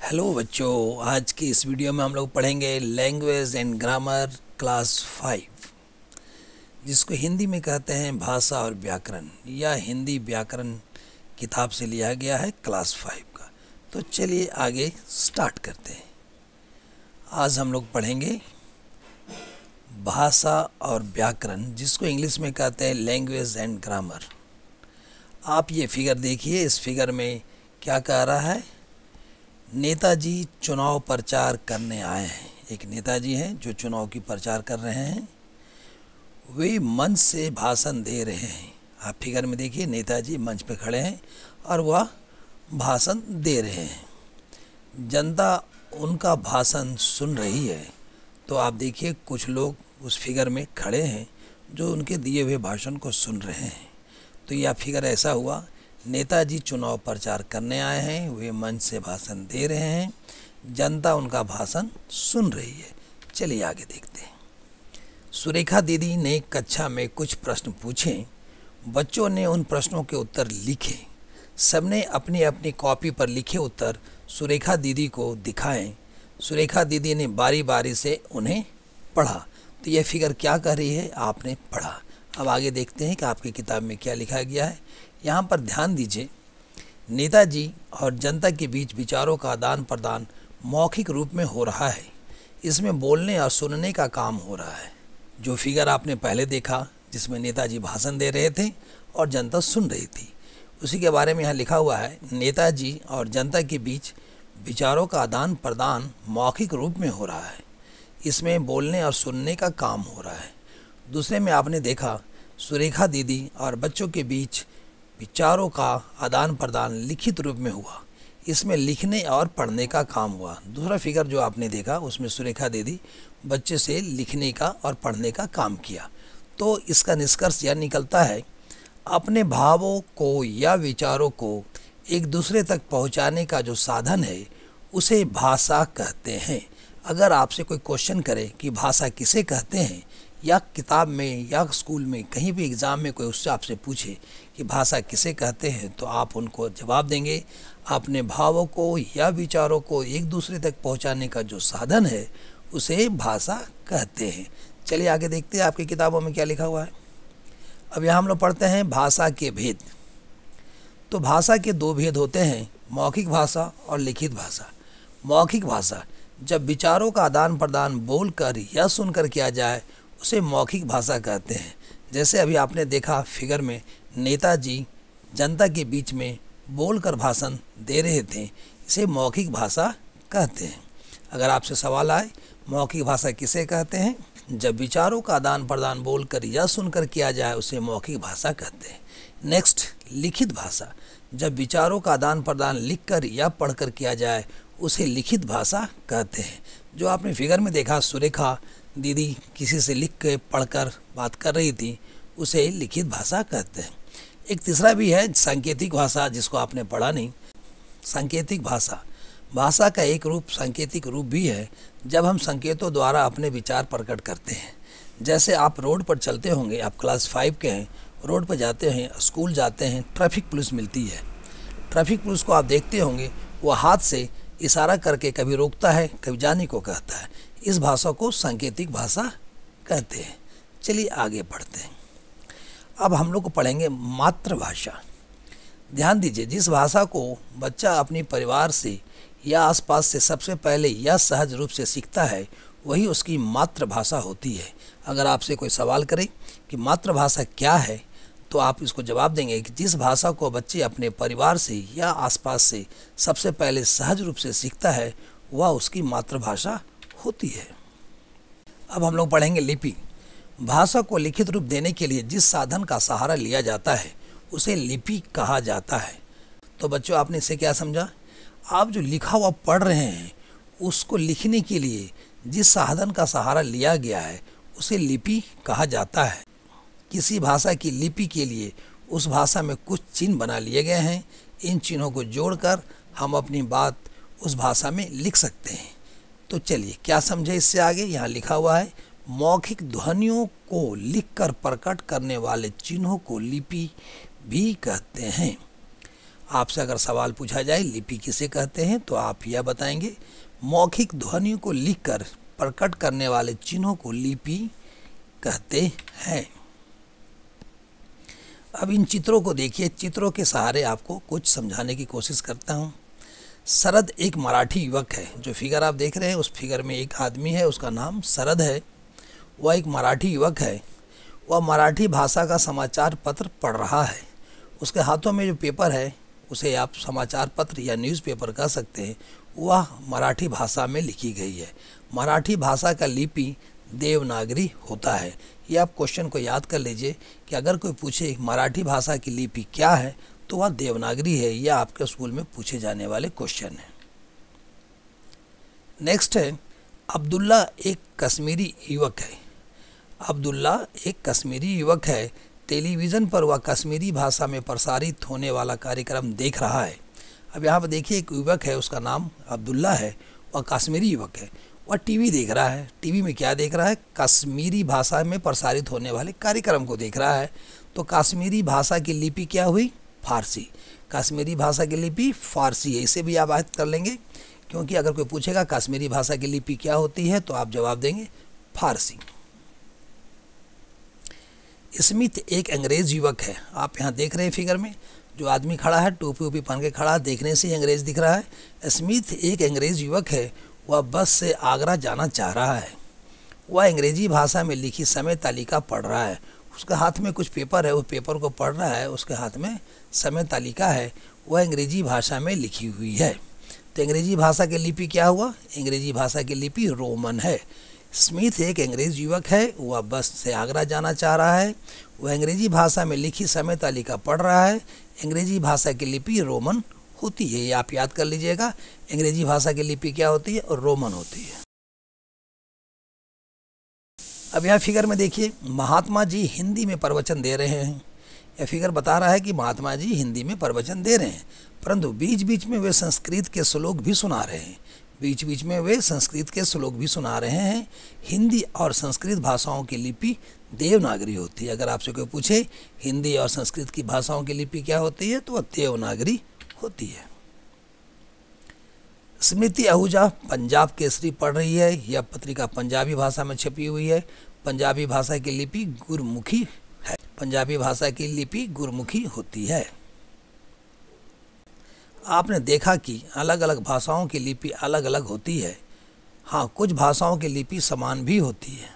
Hello बच्चों, आज की इस वीडियो में हम लोग पढ़ेंगे लैंग्वेज एंड ग्रामर क्लास 5, जिसको हिंदी में कहते हैं भाषा और व्याकरण, या हिंदी व्याकरण किताब से लिया गया है क्लास 5 का। तो चलिए आगे स्टार्ट करते हैं। आज हम लोग पढ़ेंगे भाषा और व्याकरण, जिसको इंग्लिश में कहते हैं लैंग्वेज एंड ग्रामर। आप ये फिगर देखिए, इस फिगर में क्या कह रहा है? नेताजी चुनाव प्रचार करने आए हैं। एक नेताजी हैं जो चुनाव की प्रचार कर रहे हैं। वे मंच से भाषण दे रहे हैं। आप फिगर में देखिए, नेताजी मंच पे खड़े हैं और वह भाषण दे रहे हैं। जनता उनका भाषण सुन रही है। तो आप देखिए, कुछ लोग उस फिगर में खड़े हैं जो उनके दिए हुए भाषण को सुन रहे हैं। तो यह फिगर ऐसा हुआ, नेताजी चुनाव प्रचार करने आए हैं, वे मंच से भाषण दे रहे हैं, जनता उनका भाषण सुन रही है। चलिए आगे देखते हैं। सुरेखा दीदी ने कक्षा में कुछ प्रश्न पूछे। बच्चों ने उन प्रश्नों के उत्तर लिखे। सबने अपनी अपनी कॉपी पर लिखे उत्तर सुरेखा दीदी को दिखाएं। सुरेखा दीदी ने बारी बारी से उन्हें पढ़ा। तो यह फिगर क्या कह रही है? आपने पढ़ा। अब आगे देखते हैं कि आपकी किताब में क्या लिखा गया है। यहाँ पर ध्यान दीजिए, नेताजी और जनता के बीच विचारों का आदान प्रदान मौखिक रूप में हो रहा है। इसमें बोलने और सुनने का काम हो रहा है। जो फिगर आपने पहले देखा, जिसमें नेताजी भाषण दे रहे थे और जनता सुन रही थी, उसी के बारे में यहाँ लिखा हुआ है, नेताजी और जनता के बीच विचारों का आदान प्रदान मौखिक रूप में हो रहा है। इसमें बोलने और सुनने का काम हो रहा है। दूसरे में आपने देखा, सुरेखा दीदी और बच्चों के बीच विचारों का आदान प्रदान लिखित रूप में हुआ। इसमें लिखने और पढ़ने का काम हुआ। दूसरा फिगर जो आपने देखा, उसमें सुरेखा दीदी बच्चे से लिखने का और पढ़ने का काम किया। तो इसका निष्कर्ष यह निकलता है, अपने भावों को या विचारों को एक दूसरे तक पहुंचाने का जो साधन है, उसे भाषा कहते हैं। अगर आपसे कोई क्वेश्चन करे कि भाषा किसे कहते हैं, या किताब में या स्कूल में कहीं भी एग्ज़ाम में कोई उससे आपसे पूछे कि भाषा किसे कहते हैं, तो आप उनको जवाब देंगे, अपने भावों को या विचारों को एक दूसरे तक पहुंचाने का जो साधन है, उसे भाषा कहते हैं। चलिए आगे देखते हैं आपकी किताबों में क्या लिखा हुआ है। अब यहाँ हम लोग पढ़ते हैं भाषा के भेद। तो भाषा के दो भेद होते हैं, मौखिक भाषा और लिखित भाषा। मौखिक भाषा जब विचारों का आदान प्रदान बोलकर या सुनकर किया जाए, उसे मौखिक भाषा कहते हैं। जैसे अभी आपने देखा फिगर में, नेताजी जनता के बीच में बोलकर भाषण दे रहे थे, इसे मौखिक भाषा कहते हैं। अगर आपसे सवाल आए, मौखिक भाषा किसे कहते हैं? जब विचारों का आदान प्रदान बोलकर या सुनकर किया जाए, उसे मौखिक भाषा कहते हैं। नेक्स्ट, लिखित भाषा। जब विचारों का आदान प्रदान लिखकर या पढ़कर किया जाए, उसे लिखित भाषा कहते हैं। जो आपने फिगर में देखा, सुरेखा दीदी किसी से लिख के पढ़कर बात कर रही थी, उसे लिखित भाषा कहते हैं। एक तीसरा भी है, सांकेतिक भाषा, जिसको आपने पढ़ा नहीं। सांकेतिक भाषा, भाषा का एक रूप सांकेतिक रूप भी है, जब हम संकेतों द्वारा अपने विचार प्रकट करते हैं। जैसे आप रोड पर चलते होंगे, आप क्लास 5 के हैं, रोड पर जाते हैं, स्कूल जाते हैं, ट्रैफिक पुलिस मिलती है। ट्रैफिक पुलिस को आप देखते होंगे, वो हाथ से इशारा करके कभी रोकता है, कभी जाने को कहता है। इस भाषा को सांकेतिक भाषा कहते हैं। चलिए आगे पढ़ते हैं। अब हम लोग को पढ़ेंगे मातृभाषा। ध्यान दीजिए, जिस भाषा को बच्चा अपने परिवार से या आसपास से सबसे पहले या सहज रूप से सीखता है, वही उसकी मातृभाषा होती है। अगर आपसे कोई सवाल करे कि मातृभाषा क्या है, तो आप इसको जवाब देंगे कि जिस भाषा को बच्चे अपने परिवार से या आसपास से सबसे पहले सहज रूप से सीखता है, वह उसकी मातृभाषा होती है। अब हम लोग पढ़ेंगे लिपि। भाषा को लिखित रूप देने के लिए जिस साधन का सहारा लिया जाता है, उसे लिपि कहा जाता है। तो बच्चों, आपने इससे क्या समझा? आप जो लिखा हुआ पढ़ रहे हैं, उसको लिखने के लिए जिस साधन का सहारा लिया गया है, उसे लिपि कहा जाता है। किसी भाषा की लिपि के लिए उस भाषा में कुछ चिन्ह बना लिए गए हैं। इन चिन्हों को जोड़कर हम अपनी बात उस भाषा में लिख सकते हैं। तो चलिए क्या समझे इससे आगे। यहाँ लिखा हुआ है, मौखिक ध्वनियों को लिखकर प्रकट करने वाले चिन्हों को लिपि भी कहते हैं। आपसे अगर सवाल पूछा जाए लिपि किसे कहते हैं तो आप यह बताएंगे, मौखिक ध्वनियों को लिखकर प्रकट करने वाले चिन्हों को लिपि कहते हैं। अब इन चित्रों को देखिए, चित्रों के सहारे आपको कुछ समझाने की कोशिश करता हूँ। शरद एक मराठी युवक है। जो फिगर आप देख रहे हैं उस फिगर में एक आदमी है, उसका नाम शरद है। वह एक मराठी युवक है। वह मराठी भाषा का समाचार पत्र पढ़ रहा है। उसके हाथों में जो पेपर है उसे आप समाचार पत्र या न्यूज़पेपर कह सकते हैं, वह मराठी भाषा में लिखी गई है। मराठी भाषा का लिपि देवनागरी होता है। ये आप क्वेश्चन को याद कर लीजिए कि अगर कोई पूछे मराठी भाषा की लिपि क्या है तो वह देवनागरी है। यह आपके स्कूल में पूछे जाने वाले क्वेश्चन है। नेक्स्ट है, अब्दुल्ला एक कश्मीरी युवक है। अब्दुल्ला एक कश्मीरी युवक है। टेलीविज़न पर वह कश्मीरी भाषा में प्रसारित होने वाला कार्यक्रम देख रहा है। अब यहाँ पर देखिए, एक युवक है, उसका नाम अब्दुल्ला है, वह कश्मीरी युवक है। वह टीवी देख रहा है। टीवी में क्या देख रहा है? कश्मीरी भाषा में प्रसारित होने वाले कार्यक्रम को देख रहा है। तो कश्मीरी भाषा की लिपि क्या हुई? फारसी। कश्मीरी भाषा की लिपि फारसी है। इसे भी आप याद कर लेंगे, क्योंकि अगर कोई पूछेगा कश्मीरी भाषा की लिपि क्या होती है तो आप जवाब देंगे फारसी। स्मिथ एक अंग्रेज युवक है। आप यहाँ देख रहे हैं फिगर में जो आदमी खड़ा है, टोपी वोपी पहन के खड़ा, देखने से ही अंग्रेज दिख रहा है। स्मिथ एक अंग्रेज युवक है। वह बस से आगरा जाना चाह रहा है। वह अंग्रेजी भाषा में लिखी समय तालिका पढ़ रहा है। उसके हाथ में कुछ पेपर है, वो पेपर को पढ़ रहा है। उसके हाथ में समय तालिका है, वह अंग्रेजी भाषा में लिखी हुई है। तो अंग्रेजी भाषा की लिपि क्या हुआ? अंग्रेजी भाषा की लिपि रोमन है। स्मिथ एक अंग्रेज युवक है। वह बस से आगरा जाना चाह रहा है। वह अंग्रेजी भाषा में लिखी समय तालिका पढ़ रहा है। अंग्रेजी भाषा की लिपि रोमन होती है। ये आप याद कर लीजिएगा, अंग्रेजी भाषा की लिपि क्या होती है? और रोमन होती है। अब यहाँ फिगर में देखिए, महात्मा जी हिंदी में प्रवचन दे रहे हैं। यह फिगर बता रहा है कि महात्मा जी हिंदी में प्रवचन दे रहे हैं, परंतु बीच बीच में वे संस्कृत के श्लोक भी सुना रहे हैं। बीच बीच में वे संस्कृत के श्लोक भी सुना रहे हैं। हिंदी और संस्कृत भाषाओं की लिपि देवनागरी होती है। अगर आपसे कोई पूछे हिंदी और संस्कृत की भाषाओं की लिपि क्या होती है तो वह देवनागरी होती है। स्मृति आहूजा पंजाब केसरी पढ़ रही है। यह पत्रिका पंजाबी भाषा में छपी हुई है। पंजाबी भाषा की लिपि गुरमुखी है। पंजाबी भाषा की लिपि गुरमुखी होती है। आपने देखा कि अलग अलग भाषाओं की लिपि अलग अलग होती है। हाँ, कुछ भाषाओं की लिपि समान भी होती है।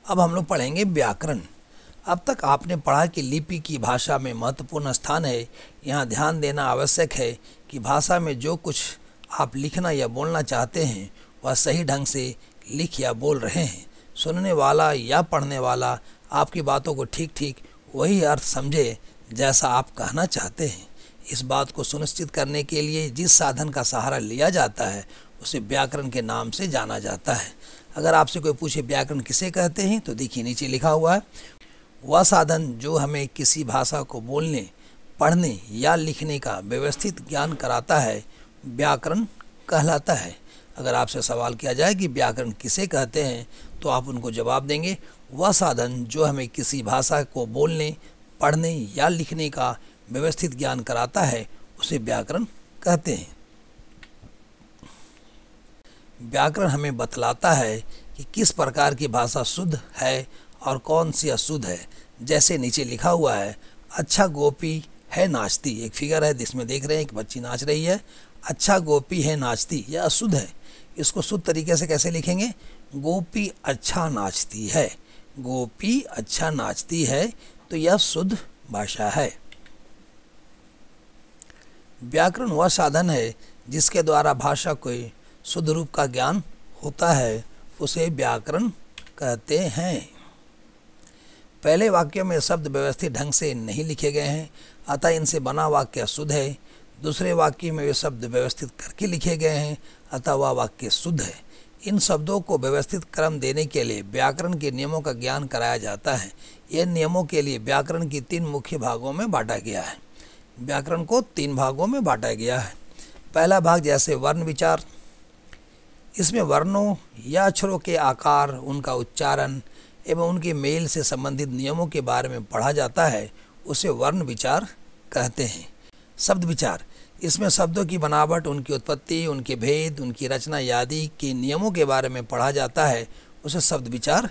अब हम लोग पढ़ेंगे व्याकरण। अब तक आपने पढ़ा कि लिपि की भाषा में महत्वपूर्ण स्थान है। यहाँ ध्यान देना आवश्यक है कि भाषा में जो कुछ आप लिखना या बोलना चाहते हैं वह सही ढंग से लिख या बोल रहे हैं। सुनने वाला या पढ़ने वाला आपकी बातों को ठीक ठीक वही अर्थ समझे जैसा आप कहना चाहते हैं। इस बात को सुनिश्चित करने के लिए जिस साधन का सहारा लिया जाता है उसे व्याकरण के नाम से जाना जाता है। अगर आपसे कोई पूछे व्याकरण किसे कहते हैं तो देखिए नीचे लिखा हुआ है, वह साधन जो हमें किसी भाषा को बोलने, पढ़ने या लिखने का व्यवस्थित ज्ञान कराता है व्याकरण कहलाता है। अगर आपसे सवाल किया जाए कि व्याकरण किसे कहते हैं तो आप उनको जवाब देंगे, वह साधन जो हमें किसी भाषा को बोलने, पढ़ने या लिखने का व्यवस्थित ज्ञान कराता है उसे व्याकरण कहते हैं। व्याकरण हमें बतलाता है कि किस प्रकार की भाषा शुद्ध है और कौन सी अशुद्ध है। जैसे नीचे लिखा हुआ है, अच्छा गोपी है नाचती। एक फिगर है जिसमें देख रहे हैं एक बच्ची नाच रही है। अच्छा गोपी है नाचती, यह अशुद्ध है। इसको शुद्ध तरीके से कैसे लिखेंगे? गोपी अच्छा नाचती है। गोपी अच्छा नाचती है, तो यह शुद्ध भाषा है। व्याकरण वह साधन है जिसके द्वारा भाषा को शुद्ध रूप का ज्ञान होता है, उसे व्याकरण कहते हैं। पहले वाक्यों में शब्द व्यवस्थित ढंग से नहीं लिखे गए हैं, अतः इनसे बना वाक्य शुद्ध है। दूसरे वाक्य में वे शब्द व्यवस्थित करके लिखे गए हैं, अतः वह वाक्य शुद्ध है। इन शब्दों को व्यवस्थित क्रम देने के लिए व्याकरण के नियमों का ज्ञान कराया जाता है। इन नियमों के लिए व्याकरण की 3 मुख्य भागों में बांटा गया है। व्याकरण को 3 भागों में बांटा गया है। पहला भाग जैसे वर्ण विचार, इसमें वर्णों या अक्षरों के आकार, उनका उच्चारण एवं उनके मेल से संबंधित नियमों के बारे में पढ़ा जाता है, उसे वर्ण विचार कहते हैं। शब्द विचार, इसमें शब्दों की बनावट, उनकी उत्पत्ति, उनके भेद, उनकी रचना आदि के नियमों के बारे में पढ़ा जाता है, उसे शब्द विचार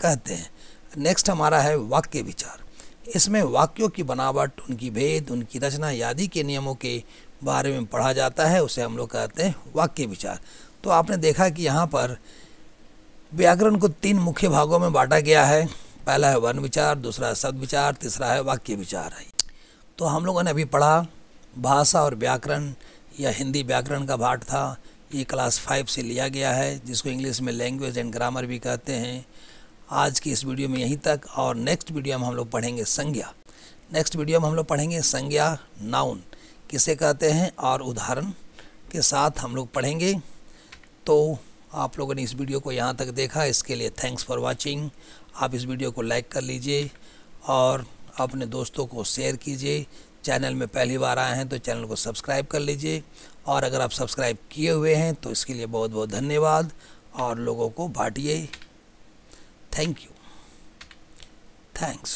कहते हैं। नेक्स्ट हमारा है वाक्य विचार। इसमें वाक्यों की बनावट, उनकी भेद, उनकी रचना आदि के नियमों के बारे में पढ़ा जाता है, उसे हम लोग कहते हैं वाक्य विचार। तो आपने देखा कि यहाँ पर व्याकरण को 3 मुख्य भागों में बांटा गया है। पहला है वर्ण विचार, दूसरा है शब्द विचार, तीसरा है वाक्य विचार है। तो हम लोगों ने अभी पढ़ा भाषा और व्याकरण या हिंदी व्याकरण का पाठ था। ये क्लास 5 से लिया गया है, जिसको इंग्लिश में लैंग्वेज एंड ग्रामर भी कहते हैं। आज की इस वीडियो में यहीं तक, और नेक्स्ट वीडियो में हम लोग पढ़ेंगे संज्ञा। नेक्स्ट वीडियो में हम लोग पढ़ेंगे संज्ञा, नाउन किसे कहते हैं, और उदाहरण के साथ हम लोग पढ़ेंगे। तो आप लोगों ने इस वीडियो को यहाँ तक देखा, इसके लिए थैंक्स फॉर वाचिंग। आप इस वीडियो को लाइक कर लीजिए और अपने दोस्तों को शेयर कीजिए। चैनल में पहली बार आए हैं तो चैनल को सब्सक्राइब कर लीजिए, और अगर आप सब्सक्राइब किए हुए हैं तो इसके लिए बहुत बहुत धन्यवाद, और लोगों को बांटिए। Thank you, thanks.